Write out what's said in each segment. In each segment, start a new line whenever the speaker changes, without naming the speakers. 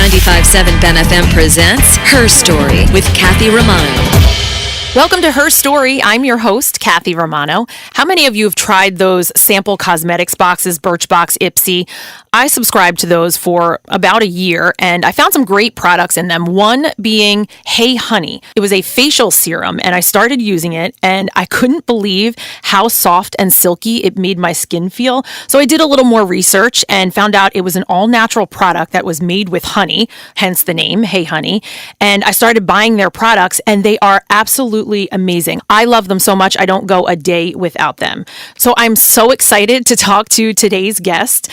95.7 Ben FM presents Her Story with Kathy Romano.
Welcome to Her Story. I'm your host, Kathy Romano. How many of you have tried those sample cosmetics boxes, Birchbox, Ipsy? I subscribed to those for about a year, and I found some great products in them. One being Hey Honey. It was a facial serum, and I started using it, and I couldn't believe how soft and silky it made my skin feel. So I did a little more research and found out it was an all-natural product that was made with honey, hence the name, Hey Honey. And I started buying their products, and they are absolutely amazing. I love them so much, I don't go a day without them. So I'm so excited to talk to today's guest.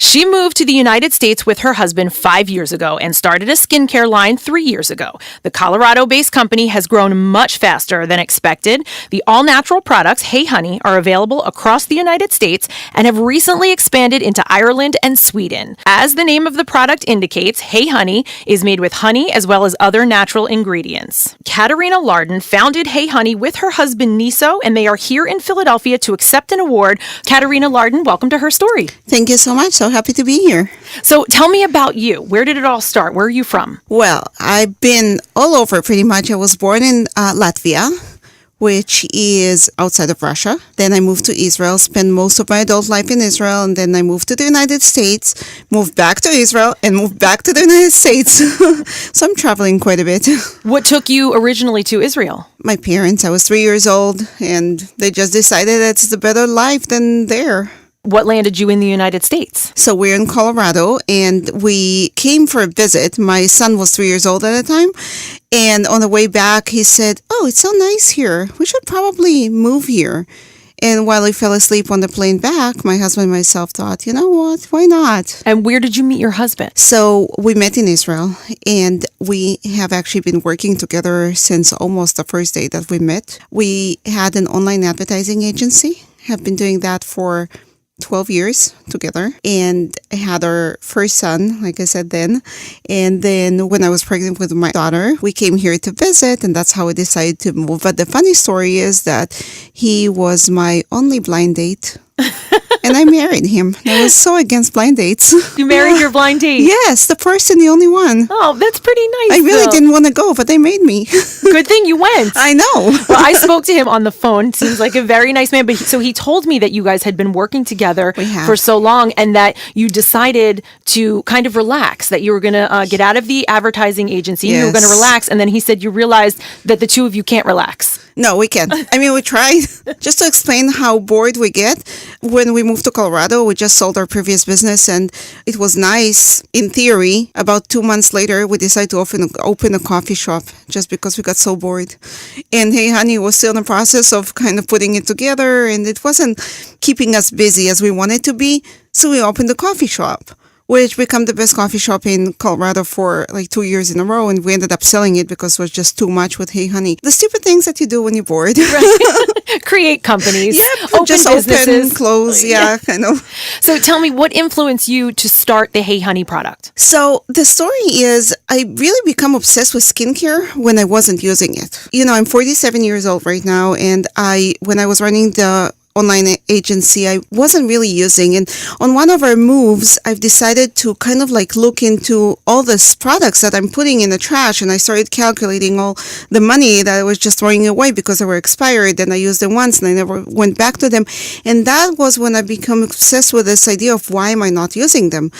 She moved to the United States with her husband 5 years ago and started a skincare line 3 years ago. The Colorado-based company has grown much faster than expected. The all-natural products, Hey Honey, are available across the United States and have recently expanded into Ireland and Sweden. As the name of the product indicates, Hey Honey is made with honey as well as other natural ingredients. Katerina Larden founded Hey Honey with her husband Niso, and they are here in Philadelphia to accept an award. Katerina Larden, welcome to Her Story.
Thank you so much. So happy to be here.
So tell me about you. Where did it all start? Where are you from?
Well, I've been all over pretty much. I was born in Latvia, which is outside of Russia. Then I moved to Israel, spent most of my adult life in Israel, and then I moved to the United States, moved back to Israel, and moved back to the United States. So I'm traveling quite a bit.
What took you originally to Israel?
My parents, I was 3 years old, and they just decided it's a better life than there.
What landed you in the United States?
So we're in Colorado, and we came for a visit. My son was 3 years old at the time, and on the way back, he said, "Oh, it's so nice here. We should probably move here." And while he fell asleep on the plane back, my husband and myself thought, you know what, why not?
And where did you meet your husband?
So we met in Israel, and we have actually been working together since almost the first day that we met. We had an online advertising agency, have been doing that for 12 years together, and I had our first son, like I said then. And then when I was pregnant with my daughter, we came here to visit, and that's how we decided to move. But the funny story is that he was my only blind date. And I married him. I was so against blind dates.
You married your blind date?
Yes, the first and the only one.
Oh, that's pretty nice.
I really didn't want to go, but they made me.
Good thing you went.
I know.
Well, I spoke to him on the phone. Seems like a very nice man. But so he told me that you guys had been working together for so long, and that you decided to kind of relax, that you were going to get out of the advertising agency. Yes. You were going to relax. And then he said you realized that the two of you can't relax.
No, we can't. I mean, we tried. Just to explain how bored we get, when we moved to Colorado, we just sold our previous business, and it was nice in theory. About 2 months later, we decided to open a coffee shop just because we got so bored. And Hey Honey was still in the process of kind of putting it together, and it wasn't keeping us busy as we wanted to be. So we opened a coffee shop, which became the best coffee shop in Colorado for like 2 years in a row. And we ended up selling it because it was just too much with Hey Honey. The stupid things that you do when you're bored.
Right. Create companies.
Yeah,
open
just
businesses.
Open, close. Yeah, kind of.
So tell me, what influenced you to start the Hey Honey product?
So the story is I really become obsessed with skincare when I wasn't using it. You know, I'm 47 years old right now, and when I was running the online agency, I wasn't really using. And on one of our moves, I've decided to kind of like look into all these products that I'm putting in the trash. And I started calculating all the money that I was just throwing away because they were expired. And I used them once and I never went back to them. And that was when I became obsessed with this idea of why am I not using them?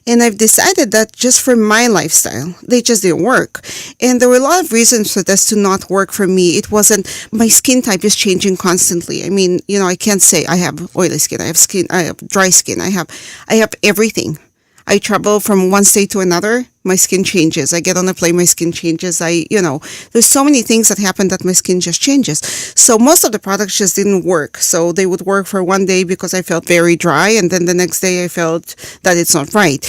And I've decided that just for my lifestyle, they just didn't work. And there were a lot of reasons for this to not work for me. It wasn't, my skin type is changing constantly. I mean, you know, I can't say I have oily skin, I have dry skin, I have everything. I travel from one state to another, my skin changes. I get on a plane, my skin changes. There's so many things that happen that my skin just changes. So most of the products just didn't work. So they would work for one day because I felt very dry, and then the next day I felt that it's not right.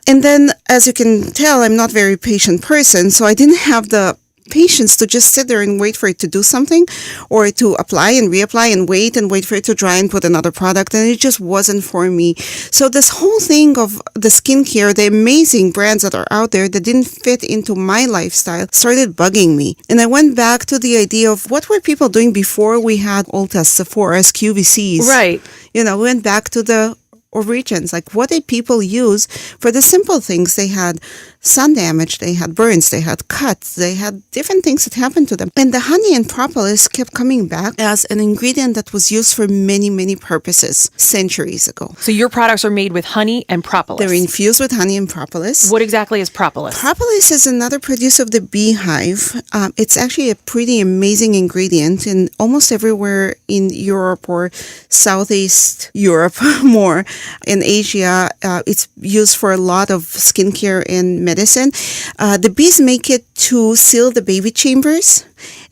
And then, as you can tell, I'm not a very patient person, so I didn't have the patience to just sit there and wait for it to do something, or to apply and reapply and wait for it to dry and put another product, and it just wasn't for me. So this whole thing of the skincare, the amazing brands that are out there that didn't fit into my lifestyle, started bugging me. And I went back to the idea of what were people doing before we had Ulta, Sephora, QVCs.
Right.
We went back to the origins. Like, what did people use for the simple things? They had sun damage, they had burns, they had cuts, they had different things that happened to them. And the honey and propolis kept coming back as an ingredient that was used for many, many purposes centuries ago.
So your products are made with honey and propolis.
They're infused with honey and propolis.
What exactly is propolis?
Propolis is another produce of the beehive. It's actually a pretty amazing ingredient in almost everywhere in Europe or Southeast Europe, more in Asia. It's used for a lot of skincare and medicine. The bees make it to seal the baby chambers.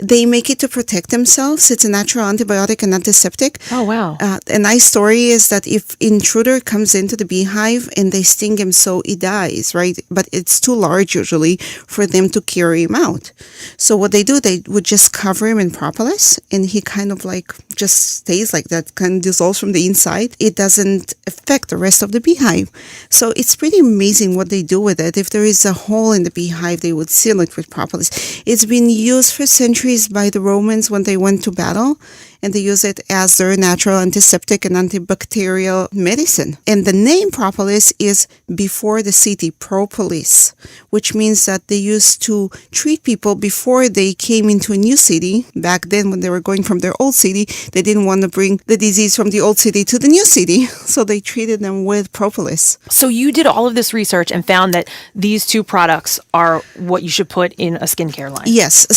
They make it to protect themselves. It's a natural antibiotic and antiseptic.
Oh, wow.
A nice story is that if intruder comes into the beehive and they sting him so he dies, right? But it's too large usually for them to carry him out. So what they do, they would just cover him in propolis and he kind of like just stays like that, kind of dissolves from the inside. It doesn't affect the rest of the beehive. So it's pretty amazing what they do with it. If there is a hole in the beehive, they would seal it with propolis. It's been used for centuries by the Romans when they went to battle, and they use it as their natural antiseptic and antibacterial medicine. And the name propolis is before the city, propolis, which means that they used to treat people before they came into a new city. Back then, when they were going from their old city, they didn't want to bring the disease from the old city to the new city, so they treated them with propolis.
So you did all of this research and found that these two products are what you should put in a skincare line.
Yes,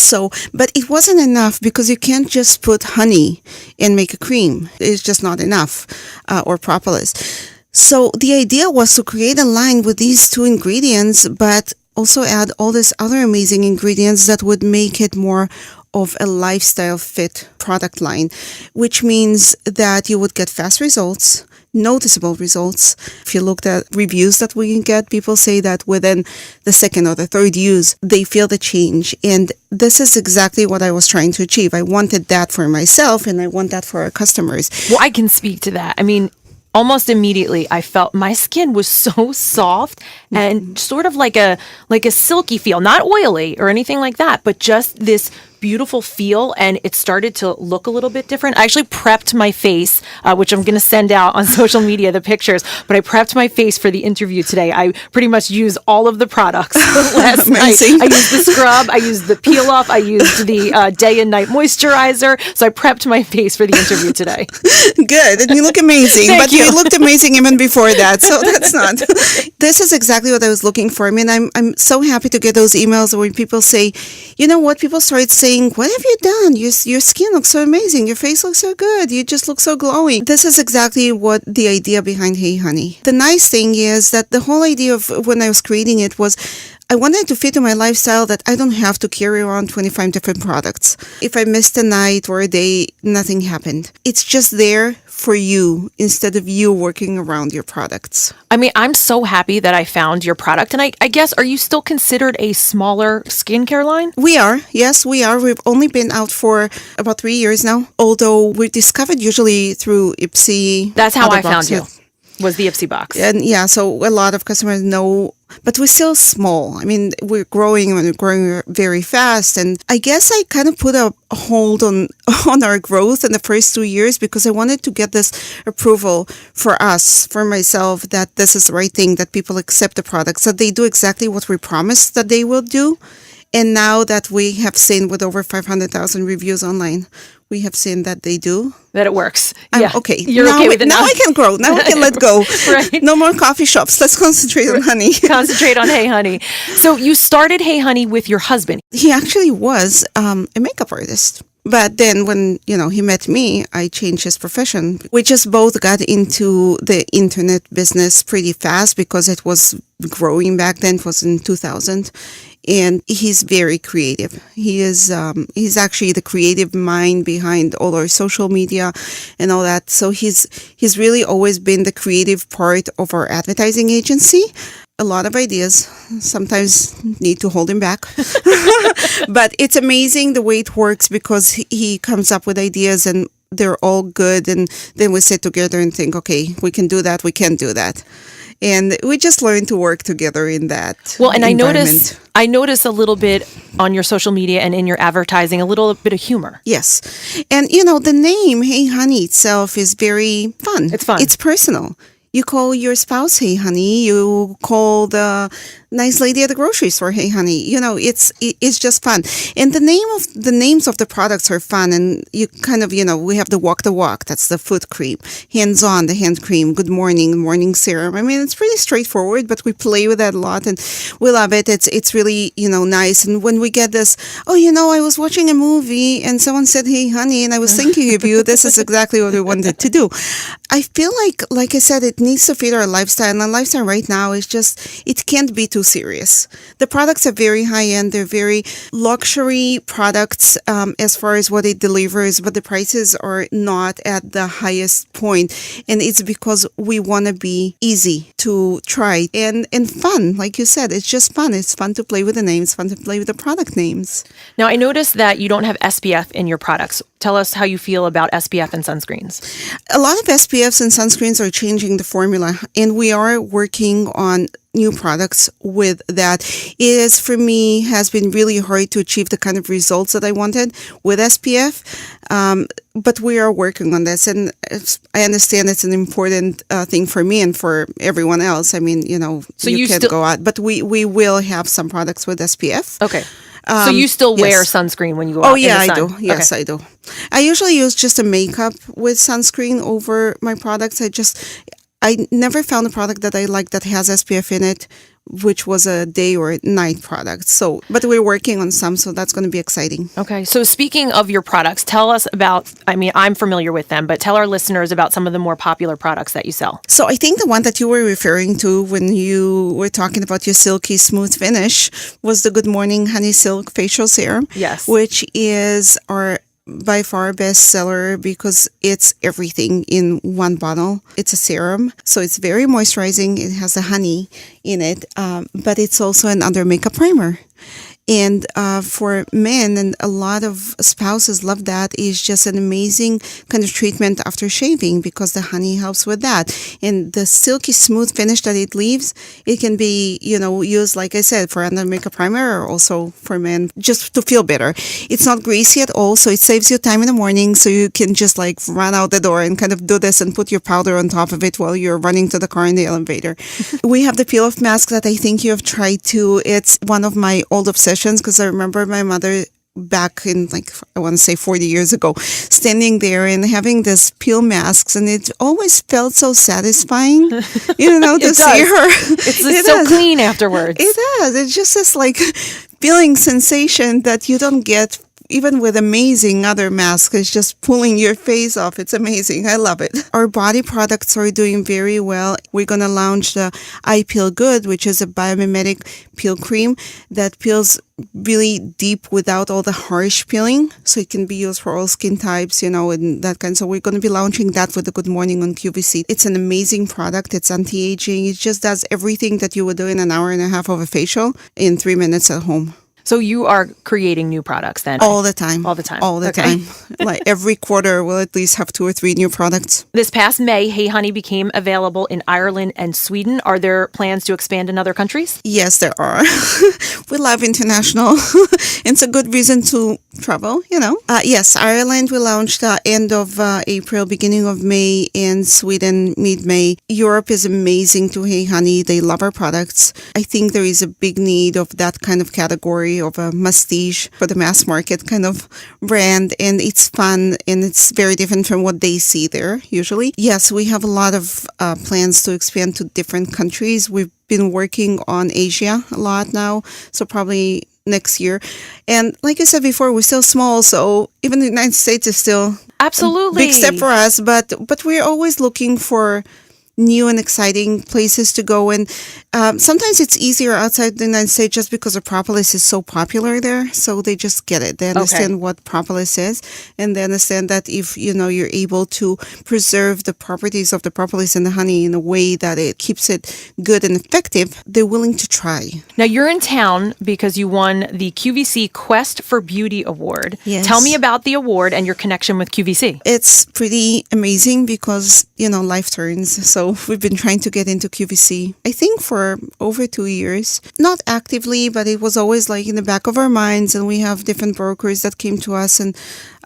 but it wasn't enough because you can't just put honey and make a cream. It's just not enough, or propolis. So the idea was to create a line with these two ingredients, but also add all these other amazing ingredients that would make it more of a lifestyle fit product line, which means that you would get fast results, noticeable results. If you looked at reviews that we get, people say that within the second or the third use, they feel the change. And this is exactly what I was trying to achieve. I wanted that for myself and I want that for our customers.
Well, I can speak to that. I mean, almost immediately I felt my skin was so soft and sort of like a silky feel, not oily or anything like that, but just this beautiful feel, and it started to look a little bit different. I actually prepped my face, which I'm going to send out on social media, the pictures, but I prepped my face for the interview today. I pretty much used all of the products last night. I used the scrub, I used the peel off, I used the day and night moisturizer. So I prepped my face for the interview today.
Good. And you look amazing.
Thank
but
you.
You looked amazing even before that. So that's not. This is exactly what I was looking for. I mean, I'm so happy to get those emails where people say, you know what, people started saying, what have you done? Your skin looks so amazing. Your face looks so good. You just look so glowing. This is exactly what the idea behind Hey Honey. The nice thing is that the whole idea of when I was creating it was I wanted to fit in my lifestyle that I don't have to carry around 25 different products. If I missed a night or a day, nothing happened. It's just there for you instead of you working around your products.
I mean, I'm so happy that I found your product. And I guess, are you still considered a smaller skincare line?
We are. Yes, we are. We've only been out for about 3 years now, although we're discovered usually through Ipsy.
That's how I found
boxes.
you, was the Ipsy box.
And yeah, so a lot of customers know, but we're still small. I mean, we're growing and we're growing very fast. And I guess I kind of put a hold on our growth in the first 2 years because I wanted to get this approval for us, for myself, that this is the right thing, that people accept the products, that they do exactly what we promised that they will do. And now that we have seen with over 500,000 reviews online, we have seen that they do.
That it works.
Yeah. Okay.
You're okay with it now?
Now I can grow. Now I can let go.
Right.
No more coffee shops. Let's concentrate on honey.
Concentrate on Hey Honey. So you started Hey Honey with your husband.
He actually was a makeup artist. But then when, he met me, I changed his profession. We just both got into the internet business pretty fast because it was growing back then. It was in 2000. And he's very creative. He's actually the creative mind behind all our social media and all that. So he's really always been the creative part of our advertising agency. A lot of ideas, sometimes need to hold him back. But it's amazing the way it works because he comes up with ideas and they're all good. And then we sit together and think, okay, we can do that, we can do that. And we just learn to work together in that.
Well, and I notice a little bit on your social media and in your advertising, a little bit of humor.
Yes. And, the name Hey Honey itself is very fun.
It's fun.
It's personal. You call your spouse Hey Honey. You call the nice lady at the grocery store. Hey, honey, it's just fun. And the names of the products are fun. And you kind of, we have the walk. That's the foot cream. Hands-on, the hand cream. Good morning serum. I mean, it's pretty straightforward, but we play with that a lot and we love it. It's really, nice. And when we get this, I was watching a movie and someone said, hey, honey, and I was thinking of you. This is exactly what we wanted to do. I feel like I said, it needs to fit our lifestyle. And our lifestyle right now is just, it can't be too serious. The products are very high-end. They're very luxury products as far as what it delivers, but the prices are not at the highest point. And it's because we want to be easy to try and fun. Like you said, it's just fun. It's fun to play with the names, fun to play with the product names.
Now, I noticed that you don't have SPF in your products. Tell us how you feel about SPF and sunscreens.
A lot of SPFs and sunscreens are changing the formula, and we are working on new products with that. For me, has been really hard to achieve the kind of results that I wanted with SPF, but we are working on this, and I understand it's an important thing for me and for everyone else. I mean, so you can't go out, but we will have some products with SPF.
Okay. So you still wear sunscreen when you go out in the sun?
I do. Yes, okay. I do. I usually use just a makeup with sunscreen over my products. I never found a product that I like that has SPF in it, which was a day or night product. So, but we're working on some, so that's going to be exciting.
Okay. So speaking of your products, tell us about, I'm familiar with them, but tell our listeners about some of the more popular products that you sell.
So I think the one that you were referring to when you were talking about your silky smooth finish was the Good Morning Honey Silk Facial Serum.
Yes.
Which is our by far bestseller because it's everything in one bottle. It's a serum, so it's very moisturizing. It has a honey in it, but it's also an under makeup primer. And for men, and a lot of spouses love that, is just an amazing kind of treatment after shaving because the honey helps with that. And the silky smooth finish that it leaves, it can be, used, like I said, for under makeup primer or also for men just to feel better. It's not greasy at all, so it saves you time in the morning, so you can just run out the door and kind of do this and put your powder on top of it while you're running to the car in the elevator. We have the peel-off mask that I think you have tried too. It's one of my old obsessions, because I remember my mother back in, I want to say 40 years ago, standing there and having this peel masks, and it always felt so satisfying, to see her.
It's so clean afterwards.
It does. It's just this feeling sensation that you don't get even with amazing other masks. It's just pulling your face off. It's amazing. I love it. Our body products are doing very well. We're going to launch the I Peel Good, which is a biomimetic peel cream that peels really deep without all the harsh peeling. So it can be used for all skin types, and that kind. So we're going to be launching that with the Good Morning on QVC. It's an amazing product. It's anti-aging. It just does everything that you would do in an hour and a half of a facial in 3 minutes at home.
So you are creating new products then?
All the time.
All the time.
All the time. Every quarter, we'll at least have 2 or 3 new products.
This past May, Hey Honey became available in Ireland and Sweden. Are there plans to expand in other countries?
Yes, there are. We love international. It's a good reason to travel, Yes, Ireland we launched end of April, beginning of May, and Sweden mid-May. Europe is amazing to Hey Honey. They love our products. I think there is a big need of that kind of category of a prestige for the mass market kind of brand, and it's fun and it's very different from what they see there usually. Yes, we have a lot of plans to expand to different countries. We've been working on Asia a lot now, so probably next year. And like I said before, we're still small, so even the United States is still
absolutely
a big step for us, but we're always looking for new and exciting places to go. And sometimes it's easier outside the United States just because the propolis is so popular there. So they just get it. They understand what propolis is. And they understand that if, you're able to preserve the properties of the propolis and the honey in a way that it keeps it good and effective, they're willing to try.
Now, you're in town because you won the QVC Quest for Beauty Award.
Yes.
Tell me about the award and your connection with QVC.
It's pretty amazing because, life turns. So we've been trying to get into QVC, I think, for over 2 years. Not actively, but it was always in the back of our minds. And we have different brokers that came to us and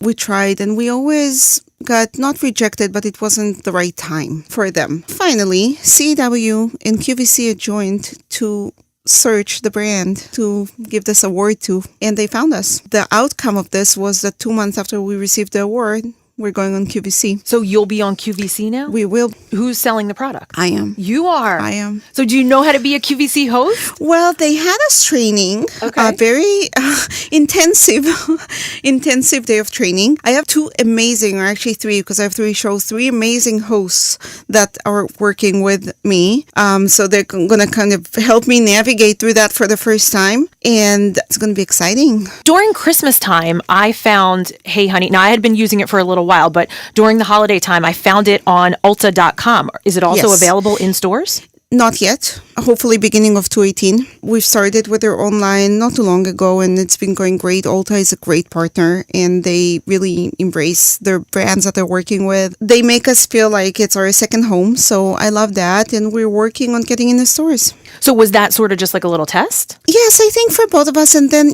we tried. And we always got not rejected, but it wasn't the right time for them. Finally, CW and QVC joined to search the brand to give this award to, and they found us. The outcome of this was that 2 months after we received the award, we're going on QVC.
So you'll be on QVC now?
We will.
Who's selling the product?
I am.
You are?
I am.
So do you know how to be a QVC host?
Well, they had us training, a very intensive day of training. I have two amazing, or actually three, because I have three shows, three amazing hosts that are working with me. So they're going to kind of help me navigate through that for the first time. And it's going to be exciting.
During Christmas time, I found Hey Honey. Now, I had been using it for a little while, but during the holiday time, I found it on Ulta.com. Is it also available in stores?
Not yet. Hopefully beginning of 2018. We've started with their online not too long ago, and it's been going great. Ulta is a great partner, and they really embrace their brands that they're working with. They make us feel like it's our second home, so I love that, and we're working on getting in the stores.
So was that sort of just like a little test?
Yes, I think for both of us. And then,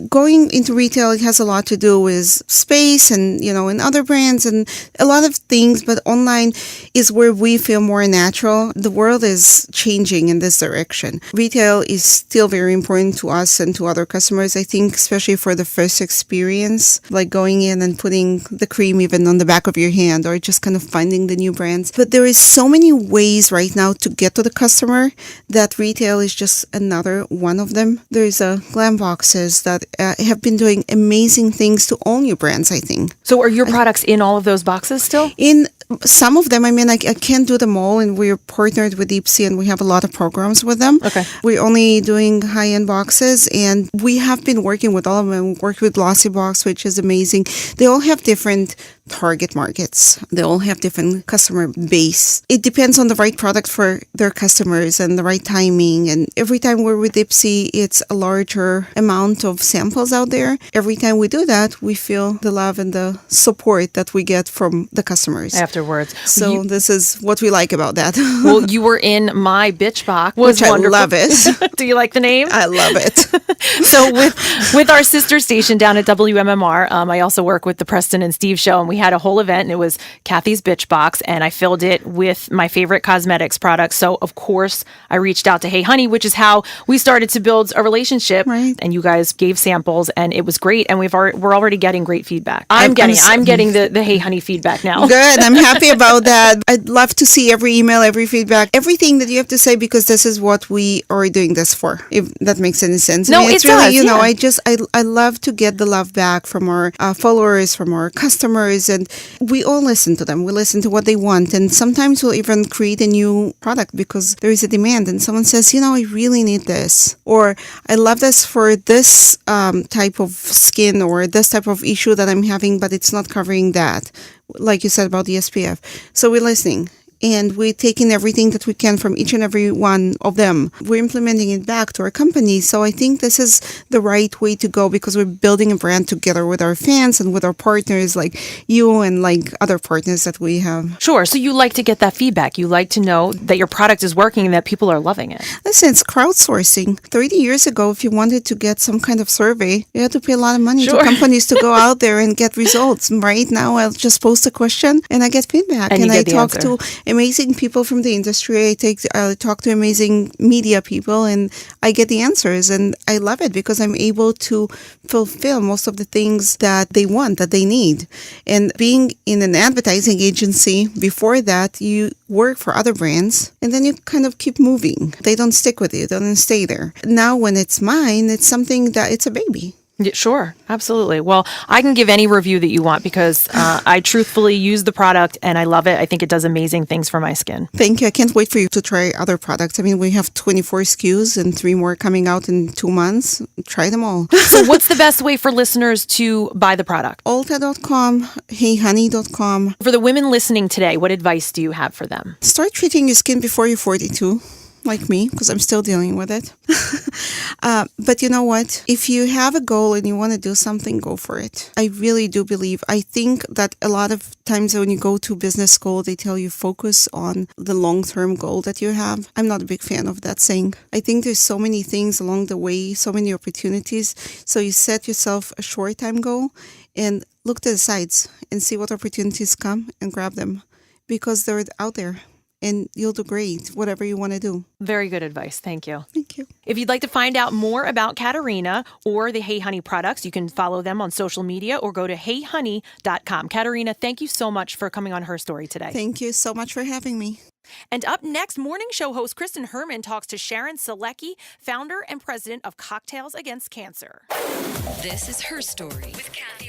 going into retail, it has a lot to do with space and, and other brands and a lot of things. But online is where we feel more natural. The world is changing in this direction. Retail is still very important to us and to other customers. I think especially for the first experience, like going in and putting the cream even on the back of your hand or just kind of finding the new brands. But there is so many ways right now to get to the customer that retail is just another one of them. There's glam boxes that have been doing amazing things to all new brands, I think.
So are your products in all of those boxes still?
In some of them, I can't do them all, and we're partnered with Ipsy, and we have a lot of programs with them.
Okay.
We're only doing high-end boxes, and we have been working with all of them. We worked with Glossy Box, which is amazing. They all have different target markets. They all have different customer base. It depends on the right product for their customers and the right timing. And every time we're with Ipsy, it's a larger amount of samples out there. Every time we do that, we feel the love and the support that we get from the customers.
Afterwards.
So this is what we like about that.
Well, you were in my bitch box.
Which I
wonderful.
love it.
Do you like the name?
I love it.
So with our sister station down at WMMR, I also work with the Preston and Steve show, and we had a whole event, and it was Kathy's Bitch Box, and I filled it with my favorite cosmetics products. So, of course, I reached out to Hey Honey, which is how we started to build a relationship.
Right.
And you guys gave samples, and it was great, and we're already getting great feedback. I'm getting the Hey Honey feedback now.
Good. I'm happy about that. I'd love to see every email, every feedback, everything that you have to say, because this is what we are doing this for, if that makes any sense.
No,
it's
it
really,
does,
I love to get the love back from our followers, from our customers, and we all listen to them. We listen to what they want, and sometimes we'll even create a new product because there is a demand, and someone says, I really need this, or I love this for this type of skin or this type of issue that I'm having, but it's not covering that, like you said about the SPF. So we're listening. And we're taking everything that we can from each and every one of them. We're implementing it back to our company. So I think this is the right way to go, because we're building a brand together with our fans and with our partners like you and like other partners that we have.
Sure. So you like to get that feedback. You like to know that your product is working and that people are loving it.
Listen, it's crowdsourcing. 30 years ago, if you wanted to get some kind of survey, you had to pay a lot of money to companies to go out there and get results. Right now, I'll just post a question and I get feedback. And I talk to amazing people from the industry. I talk to amazing media people, and I get the answers, and I love it because I'm able to fulfill most of the things that they want, that they need. And being in an advertising agency, before that, you work for other brands, and then you kind of keep moving. They don't stick with you. They don't stay there. Now, when it's mine, it's something that it's a baby.
Yeah, sure. Absolutely. Well, I can give any review that you want because I truthfully use the product and I love it. I think it does amazing things for my skin.
Thank you. I can't wait for you to try other products. I mean, we have 24 SKUs and 3 more coming out in 2 months. Try them all.
So what's the best way for listeners to buy the product?
Ulta.com, heyhoney.com.
For the women listening today, what advice do you have for them?
Start treating your skin before you're 42. Like me, because I'm still dealing with it. But you know what? If you have a goal and you want to do something, go for it. I really do believe. I think that a lot of times when you go to business school, they tell you focus on the long-term goal that you have. I'm not a big fan of that saying. I think there's so many things along the way, so many opportunities. So you set yourself a short-time goal and look to the sides and see what opportunities come and grab them, because they're out there. and you'll do great, whatever you want to do.
Very good advice. Thank you.
Thank you.
If you'd like to find out more about Katerina or the Hey Honey products, you can follow them on social media or go to heyhoney.com. Katerina, thank you so much for coming on Her Story today.
Thank you so much for having me.
And up next, morning show host Kristen Herman talks to Sharon Selecki, founder and president of Cocktails Against Cancer.
This is Her Story with Kathy